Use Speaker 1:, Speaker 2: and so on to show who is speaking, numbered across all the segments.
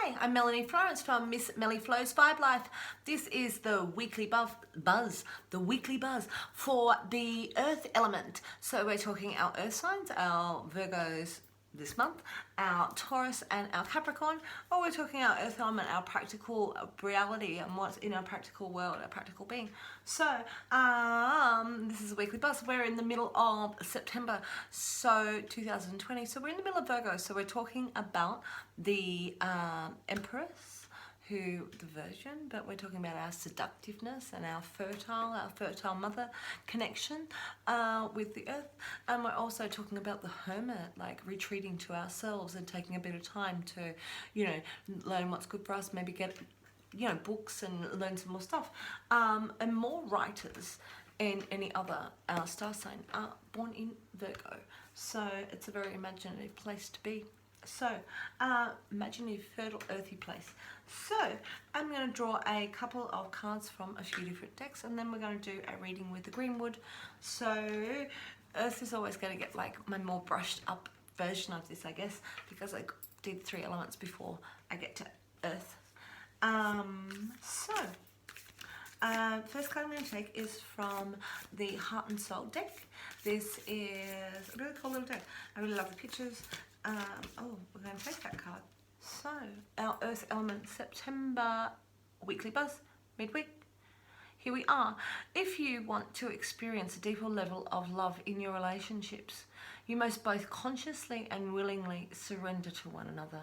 Speaker 1: Hi, I'm Melanie Florence from Miss Melly Flows Vibe Life. This is the weekly buzz for the Earth element. So we're talking our Earth signs, our Virgos this month, our Taurus and our Capricorn, or we're talking our Earth element, our practical reality and what's in our practical world, our practical being. So this is a weekly buzz. We're in the middle of September, so 2020. So we're in the middle of Virgo. So we're talking about the Empress, the Virgin, but we're talking about our seductiveness and our fertile mother connection with the earth. And we're also talking about the hermit, like retreating to ourselves and taking a bit of time to, learn what's good for us, maybe get, books and learn some more stuff. And more writers in any other star sign are born in Virgo. So it's a very imaginative place to be. So, imaginative, fertile, earthy place. So, I'm going to draw a couple of cards from a few different decks, and then we're going to do a reading with the Greenwood. So, Earth is always going to get like my more brushed up version of this, I guess, because I did 3 elements before I get to Earth. First card I'm going to take is from the Heart and Soul deck. This is a really cool little deck. I really love the pictures. We're going to take that card. So, our Earth element September weekly buzz, midweek. Here we are. If you want to experience a deeper level of love in your relationships, you must both consciously and willingly surrender to one another.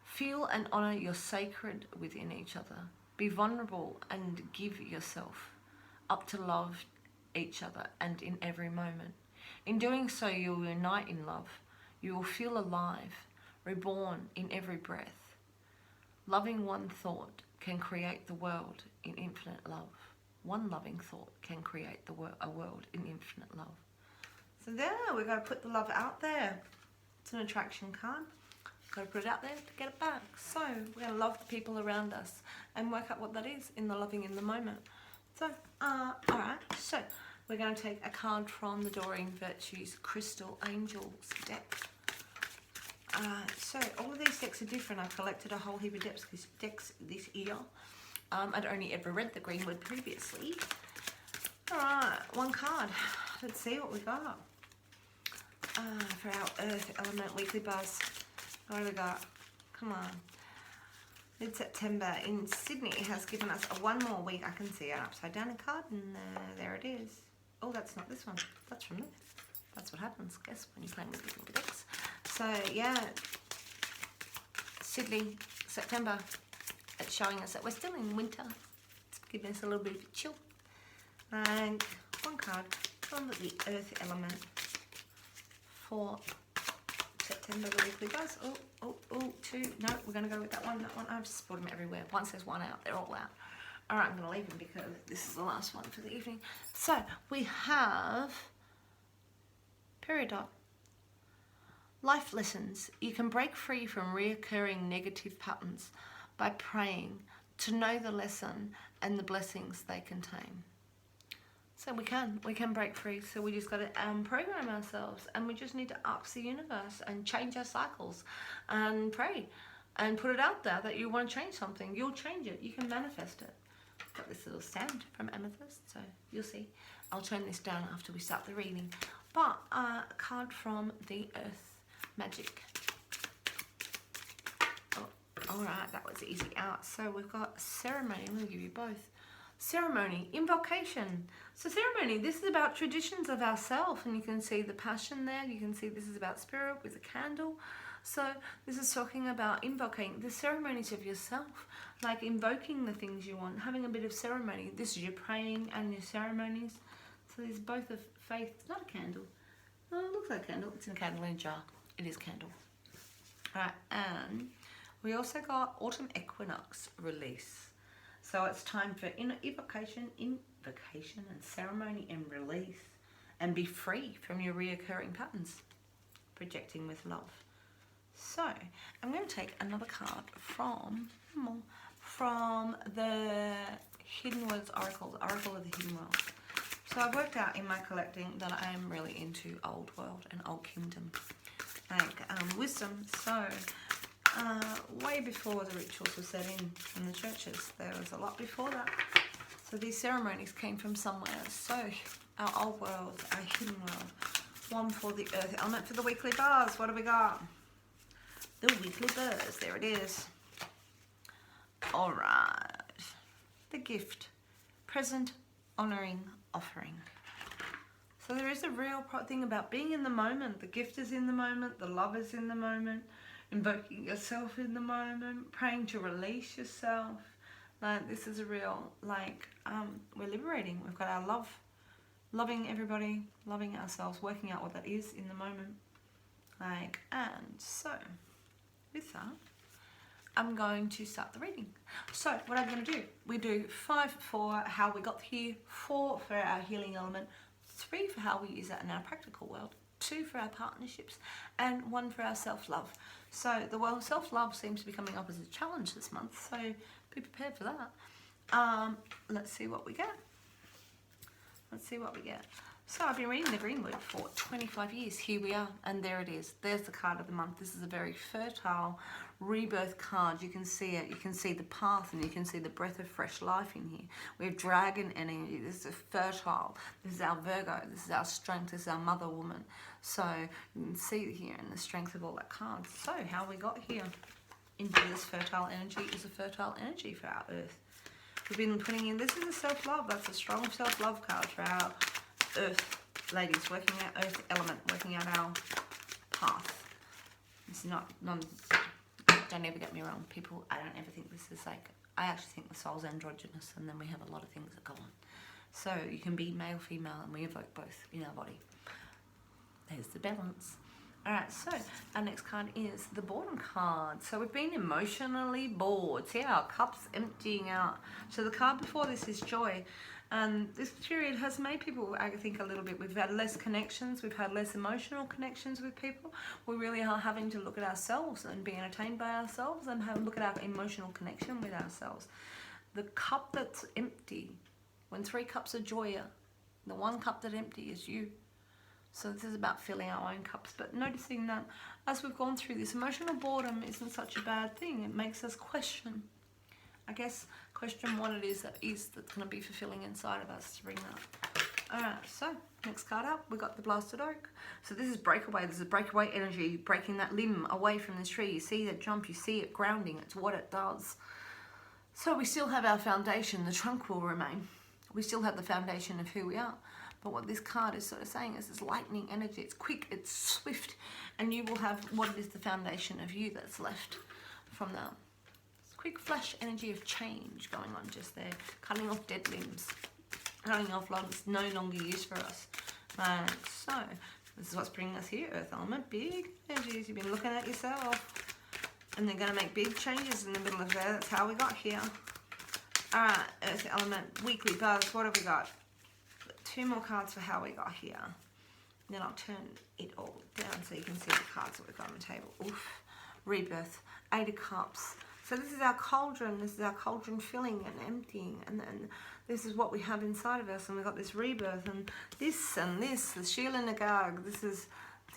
Speaker 1: Feel and honor your sacred within each other. Be vulnerable and give yourself up to love each other and in every moment. In doing so, you will unite in love. You will feel alive, reborn in every breath. Loving one thought can create the world in infinite love. One loving thought can create a world in infinite love. So there, we've got to put the love out there. It's an attraction card. Got to put it out there to get it back. So we're going to love the people around us and work out what that is in the loving in the moment. So, alright, so we're going to take a card from the Doreen Virtues Crystal Angels deck. So all of these decks are different. I've collected a whole heap of decks this year. I'd only ever read the Greenwood previously. Alright, one card. Let's see what we got. For our Earth element weekly buzz. What do we got? Come on. Mid-September in Sydney has given us a one more week. I can see an upside down card, and there it is. Oh, that's not this one. That's from there. That's what happens, guess, when you're playing with different decks. So, yeah, Sydney, September, it's showing us that we're still in winter. It's giving us a little bit of a chill. And one card from the Earth element for September, the weekly buzz. Two. No, we're going to go with that one. I've just brought them everywhere. Once there's one out, they're all out. All right, I'm going to leave them because this is the last one for the evening. So, we have Peridot. Life lessons. You can break free from reoccurring negative patterns by praying to know the lesson and the blessings they contain. So we can break free. So we just got to program ourselves, and we just need to ask the universe and change our cycles and pray and put it out there that you want to change something. You'll change it. You can manifest it. Got this little stand from Amethyst, so you'll see. I'll turn this down after we start the reading. But a card from the Earth Magic. Oh, alright, that was easy out. So we've got ceremony. I'm going to give you both. Ceremony, invocation. So ceremony, this is about traditions of ourself, and you can see the passion there. You can see this is about spirit with a candle. So this is talking about invoking the ceremonies of yourself, like invoking the things you want, having a bit of ceremony. This is your praying and your ceremonies. So there's both of faith. It's not a candle. Oh, it looks like a candle. It's in a candle in a jar. It is candle. Alright, and we also got autumn equinox release. So it's time for invocation and ceremony and release, and be free from your reoccurring patterns. Projecting with love. So I'm going to take another card from the Hidden Words Oracle, the Oracle of the Hidden World. So I've worked out in my collecting that I am really into Old World and Old Kingdom, like wisdom. So way before the rituals were set in the churches. There was a lot before that. So these ceremonies came from somewhere. So our old world, our hidden world. One for the earth element for the weekly bars. What do we got? The weekly bars. There it is. All right. The gift. Present, honouring, offering. So there is a real thing about being in the moment. The gift is in the moment. The love is in the moment. Invoking yourself in the moment. Praying to release yourself. Like, this is a real, like, we're liberating. We've got our love. Loving everybody. Loving ourselves. Working out what that is in the moment. Like, and so, with that, I'm going to start the reading. So, what I'm going to do, we do 5 for how we got here, 4 for our healing element, 3 for how we use that in our practical world, 2 for our partnerships, and 1 for our self-love. So, the world self-love seems to be coming up as a challenge this month, so be prepared for that. Let's see what we get. Let's see what we get. So I've been reading the Greenwood for 25 years. Here we are, and there it is. There's the card of the month. This is a very fertile rebirth card. You can see it. You can see the path, and you can see the breath of fresh life in here. We have dragon energy. This is fertile. This is our Virgo. This is our strength. This is our mother woman. So you can see here in the strength of all that card. So how we got here into this fertile energy is a fertile energy for our earth. We've been putting in, this is a self-love. That's a strong self-love card for our earth ladies, working out earth element, working out our path. It's not, don't ever get me wrong, people, I don't ever think this is like, I actually think the soul's androgynous, and then we have a lot of things that go on. So you can be male, female, and we evoke both in our body. There's the balance. Alright, so our next card is the boredom card. So we've been emotionally bored. See our cups emptying out. So the card before this is joy. And this period has made people, I think, a little bit, we've had less connections, we've had less emotional connections with people. We really are having to look at ourselves and be entertained by ourselves and have a look at our emotional connection with ourselves. The cup that's empty, when 3 cups of joy are, the 1 cup that's empty is you. So this is about filling our own cups, but noticing that as we've gone through this, emotional boredom isn't such a bad thing. It makes us question, I guess, question what it is that's going to be fulfilling inside of us to bring that. Alright, so next card up, we've got the blasted oak. So this is breakaway. This is breakaway energy, breaking that limb away from this tree. You see that jump, you see it grounding. It's what it does. So we still have our foundation. The trunk will remain. We still have the foundation of who we are. But what this card is sort of saying is this lightning energy. It's quick, it's swift, and you will have what is the foundation of you that's left from that. Quick flash energy of change going on just there. Cutting off dead limbs. Cutting off logs no longer used for us. Right, so this is what's bringing us here, Earth element. Big energies. You've been looking at yourself. And they're going to make big changes in the middle of there. That's how we got here. Alright, Earth element, weekly buzz. What have we got? 2 more cards for how we got here. And then I'll turn it all down so you can see the cards that we've got on the table. Oof. Rebirth. 8 of Cups. So this is our cauldron. This is our cauldron filling and emptying. And then this is what we have inside of us. And we've got this rebirth. And this, the Sheila Nagag. This is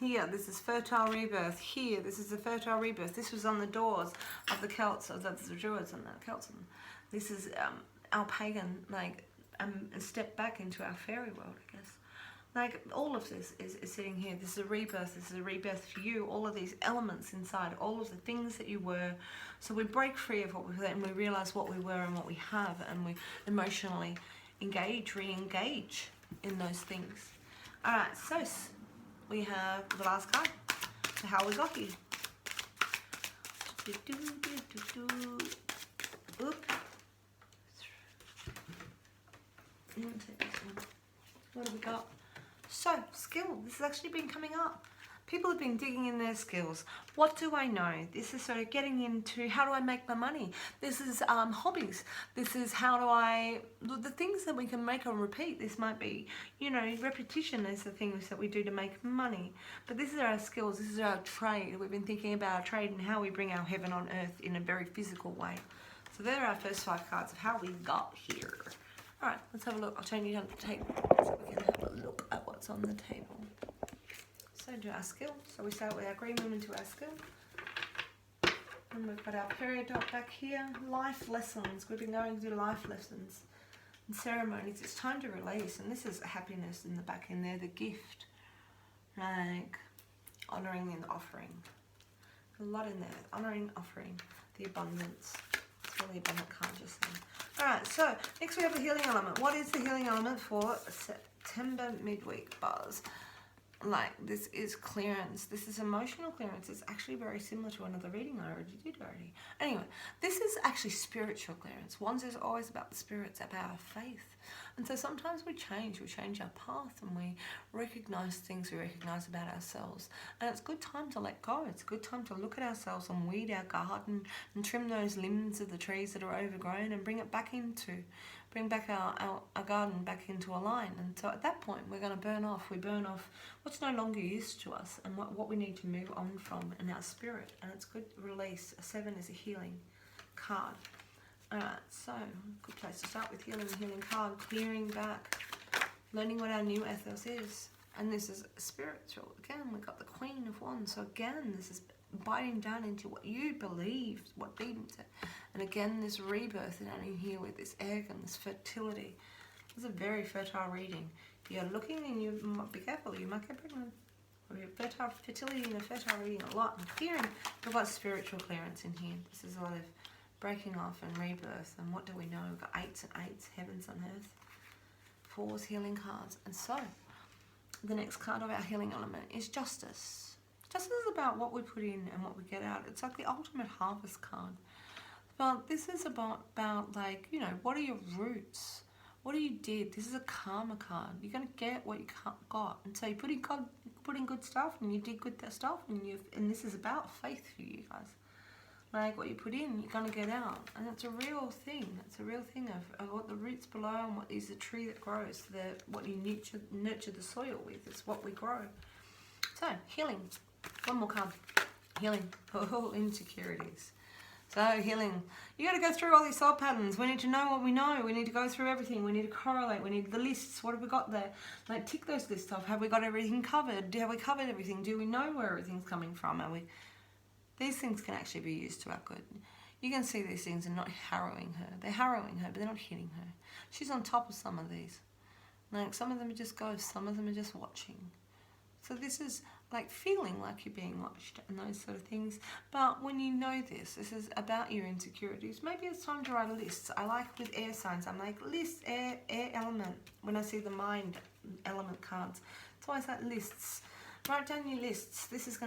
Speaker 1: here. This is fertile rebirth. Here. This is the fertile rebirth. This was on the doors of the Celts. So that's the Druids and the Celts. And this is our pagan, like, a step back into our fairy world, I guess. Like, all of this is sitting here. This is a rebirth. This is a rebirth for you. All of these elements inside, all of the things that you were. So we break free of what we were and we realize what we were and what we have, and we emotionally engage, re-engage in those things. All right, so we have the last card for how we got here. Oop. What have we got? So, skill. This has actually been coming up. People have been digging in their skills. What do I know? This is sort of getting into how do I make my money? This is hobbies. This is how do I, the things that we can make and repeat. This might be, you know, repetition is the things that we do to make money. But this is our skills. This is our trade. We've been thinking about our trade and how we bring our heaven on earth in a very physical way. So there are our first 5 cards of how we got here. Alright, let's have a look. I'll turn you down to the table so we can have a look at what's on the table. So do our skill. So we start with our green woman to our skill. And we've got our peridot back here. Life lessons. We've been going through life lessons and ceremonies. It's time to release. And this is happiness in the back in there, the gift. Like honouring and offering. A lot in there. Honouring, offering, the abundance. It's really abundant card just then. Alright, so next we have the healing element. What is the healing element for September midweek buzz? Like, this is clearance. This is emotional clearance. It's actually very similar to another reading I already did already. Anyway, this is actually spiritual clearance. Wands is always about the spirits, about our faith. And so sometimes we change our path, and we recognise things we recognise about ourselves. And it's a good time to let go. It's a good time to look at ourselves and weed our garden and trim those limbs of the trees that are overgrown and bring back our garden back into a line. And so at that point, we're going to burn off what's no longer used to us and what we need to move on from in our spirit. And it's good release. A 7 is a healing card. Alright, so good place to start with healing card, clearing back, learning what our new ethos is. And this is spiritual. Again, we've got the Queen of Wands. So again, this is biting down into what you believed, what deemed it. And again, this rebirth down in here with this egg and this fertility. It's a very fertile reading. If you're looking, and you might be careful, you might get pregnant. Or your fertility and a fertile reading a lot. And clearing, we've got spiritual clearance in here. This is a lot of breaking off and rebirth. And what do we know? We've got 8s and 8s, heavens on earth. 4s, healing cards. And so, the next card of our healing element is justice. Justice is about what we put in and what we get out. It's like the ultimate harvest card. But this is about like, you know, what are your roots? What you did? This is a karma card. You're going to get what you got. And so you put in good stuff, and you did good stuff, and this is about faith for you guys. Like, what you put in, you're going to get out. And it's a real thing. It's a real thing of what the roots below and what is the tree that grows. What you nurture the soil with is what we grow. So, healing. One more card. Healing. Oh, insecurities. So, healing. You got to go through all these thought patterns. We need to know what we know. We need to go through everything. We need to correlate. We need the lists. What have we got there? Like, tick those lists off. Have we got everything covered? Have we covered everything? Do we know where everything's coming from? These things can actually be used to our good. You can see these things are not harrowing her. They're harrowing her, but they're not hitting her. She's on top of some of these. Like, some of them are just ghosts. Some of them are just watching. So this is like feeling like you're being watched and those sort of things. But when you know this is about your insecurities. Maybe it's time to write a list. I like with air signs, I'm like, list, air element. When I see the mind element cards, it's always like lists. Write down your lists. This is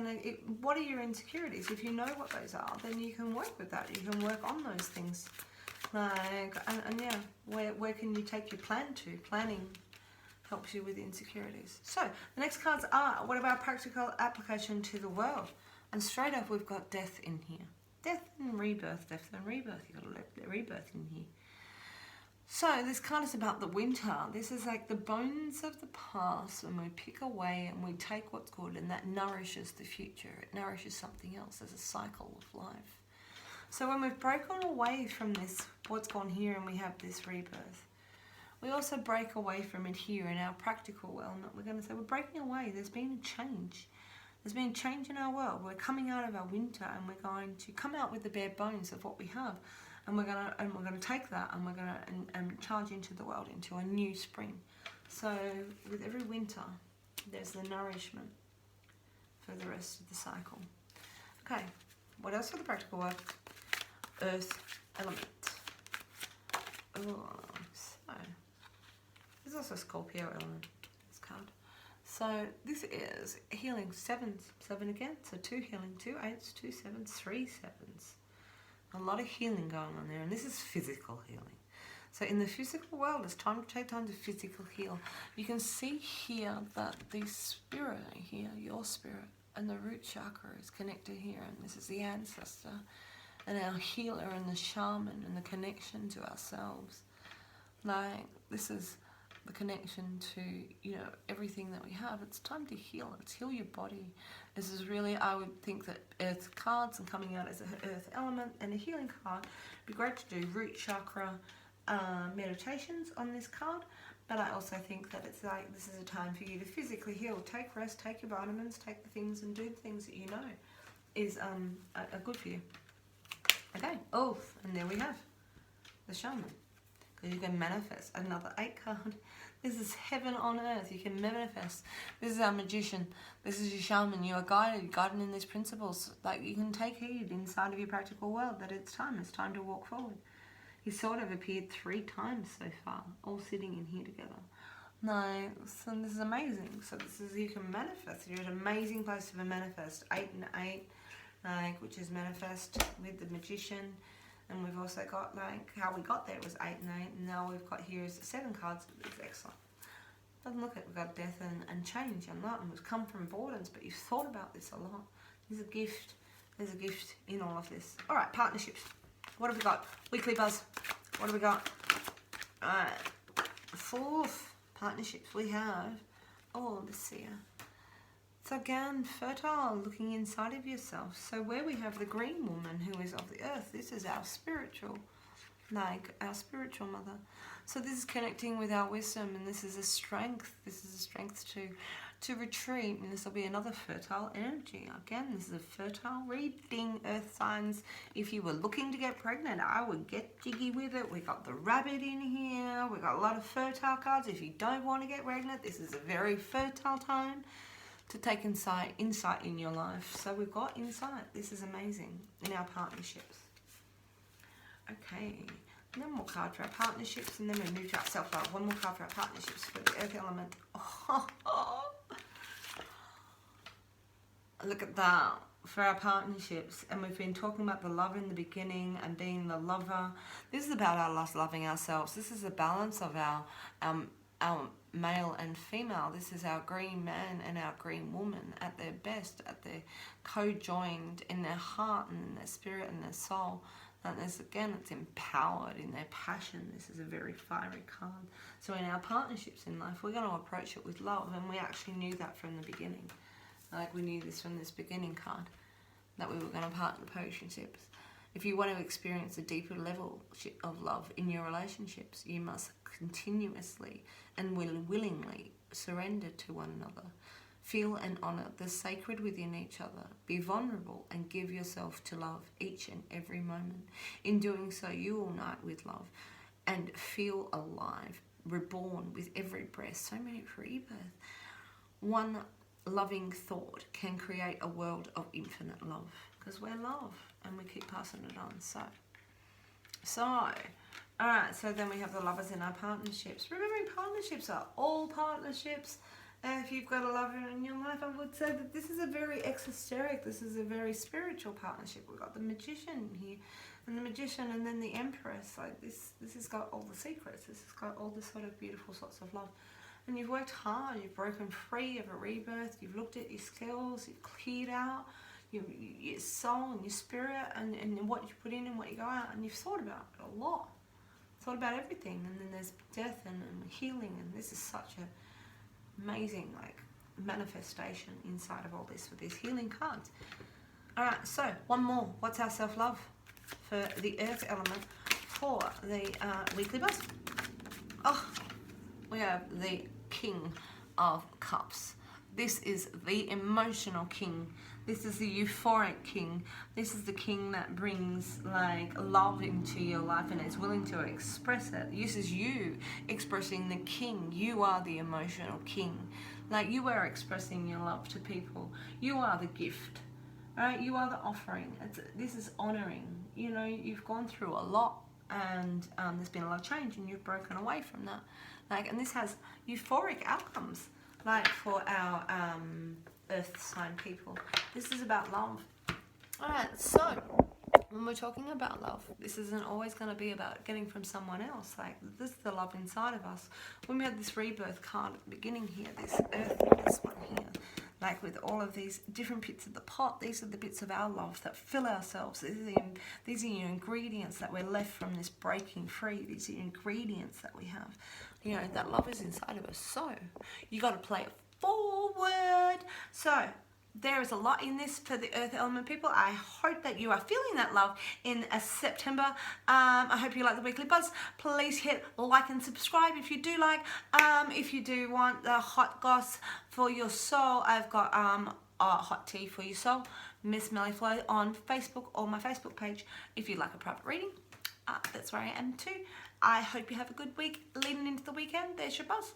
Speaker 1: what are your insecurities? If you know what those are, then you can work with that. You can work on those things. Like, and yeah, where can you take your plan to? Planning helps you with insecurities. So, the next cards are, what about practical application to the world? And straight up, we've got death in here. Death and rebirth, death and rebirth. You've got a rebirth in here. So, this card is about the winter. This is like the bones of the past, and we pick away and we take what's good, and that nourishes the future. It nourishes something else. There's a cycle of life. So when we've broken away from this, what's gone here, and we have this rebirth, we also break away from it here in our practical element. We're going to say we're breaking away. There's been a change. There's been a change in our world. We're coming out of our winter, and we're going to come out with the bare bones of what we have. And we're gonna take that, and we're gonna and charge into the world, into a new spring. So with every winter, there's the nourishment for the rest of the cycle. Okay, what else for the practical work? Earth element. Oh, so there's also Scorpio element. This card. So this is healing 7s, 7 again. So 2 healing, 2 8s, 2 7s, 3 7s. A lot of healing going on there, and this is physical healing. So in the physical world, it's time to take time to physical heal. You can see here that the spirit here, your spirit, and the root chakra is connected here, and this is the ancestor, and our healer, and the shaman, and the connection to ourselves. Like, this is the connection to, you know, everything that we have. It's time to heal. It's heal your body. This is really, I would think that earth cards and coming out as an earth element and a healing card, it'd be great to do root chakra meditations on this card. But I also think that it's like, this is a time for you to physically heal. Take rest, take your vitamins, take the things, and do the things that you know is are good for you. Okay, oh, and there we have the shaman. Because you can manifest another 8 card. This is heaven on earth. You can manifest. This is our magician. This is your shaman. You are guided in these principles. Like, you can take heed inside of your practical world that it's time. It's time to walk forward. He's sort of appeared 3 times so far, all sitting in here together. No, so this is amazing. So this is, you can manifest. You're an amazing place to manifest. 8 and 8, like, which is manifest with the magician. And we've also got, like, how we got there was 8 and 8. And now we've got here is 7 cards. It's excellent. Doesn't look it. We've got death and change and that. And we've come from avoidance, but you've thought about this a lot. There's a gift. There's a gift in all of this. All right, partnerships. What have we got? Weekly buzz. What have we got? All right. 4th partnerships. We have, oh, the seer. So again, fertile, looking inside of yourself. So where we have the green woman who is of the earth, this is our spiritual, like our spiritual mother. So this is connecting with our wisdom, and this is a strength. This is a strength to retreat, and this will be another fertile energy. Again, this is a fertile reading, earth signs. If you were looking to get pregnant, I would get jiggy with it. We got the rabbit in here. We got a lot of fertile cards. If you don't want to get pregnant, this is a very fertile time to take insight in your life. So we've got insight. This is amazing in our partnerships. Okay, one more card for our partnerships, and then we move to our self-love. One more card for our partnerships for the earth element. Oh, look at that for our partnerships. And we've been talking about the love in the beginning and being the lover. This is about us loving ourselves. This is the balance of our male and female. This is our green man and our green woman at their best, at their co-joined in their heart and in their spirit and their soul. And this, again, it's empowered in their passion. This is a very fiery card. So in our partnerships in life, we're going to approach it with love, and we actually knew that from the beginning. Like, we knew this from this beginning card, that we were going to partner partnerships. If you want to experience a deeper level of love in your relationships, you must continuously and willingly surrender to one another. Feel and honour the sacred within each other. Be vulnerable and give yourself to love each and every moment. In doing so, you will unite with love and feel alive, reborn with every breath. So many rebirth. One loving thought can create a world of infinite love, because we're love and we keep passing it on. So alright, so then we have the lovers in our partnerships. Remembering partnerships are all partnerships. If you've got a lover in your life, I would say that this is a very exoteric, this is a very spiritual partnership. We've got the magician here, and the magician, and then the empress. Like this has got all the secrets. This has got all the sort of beautiful sorts of love. And you've worked hard, you've broken free of a rebirth, you've looked at your skills, you've cleared out your soul and your spirit, and what you put in and what you go out, and you've thought about it a lot. Thought about everything, and then there's death and healing, and this is such a amazing, like, manifestation inside of all this with these healing cards. All right, so one more. What's our self-love for the earth element for the weekly buzz? Oh, we have the King of Cups. This is the emotional king. This is the euphoric king. This is the king that brings, like, love into your life and is willing to express it. This is you expressing the king. You are the emotional king. Like, you are expressing your love to people. You are the gift. Right? You are the offering. This is honoring. You know, you've gone through a lot, and there's been a lot of change, and you've broken away from that. Like, and this has euphoric outcomes, like, for our earth sign people. This is about love. Alright, so when we're talking about love, this isn't always going to be about getting from someone else. Like, this is the love inside of us. When we had this rebirth card at the beginning here, this earth, this one here, like with all of these different bits of the pot, these are the bits of our love that fill ourselves. These are your ingredients that we're left from this breaking free. These are your ingredients that we have. You know, that love is inside of us. So you got to play it forward. So there is a lot in this for the earth element people. I hope that you are feeling that love in September. I hope you like the weekly buzz. Please hit like and subscribe if you do like. If you do want the hot goss for your soul, I've got hot tea for your soul. Miss Mellyflow on Facebook or my Facebook page if you'd like a private reading. That's where I am too. I hope you have a good week leading into the weekend. There's your buzz.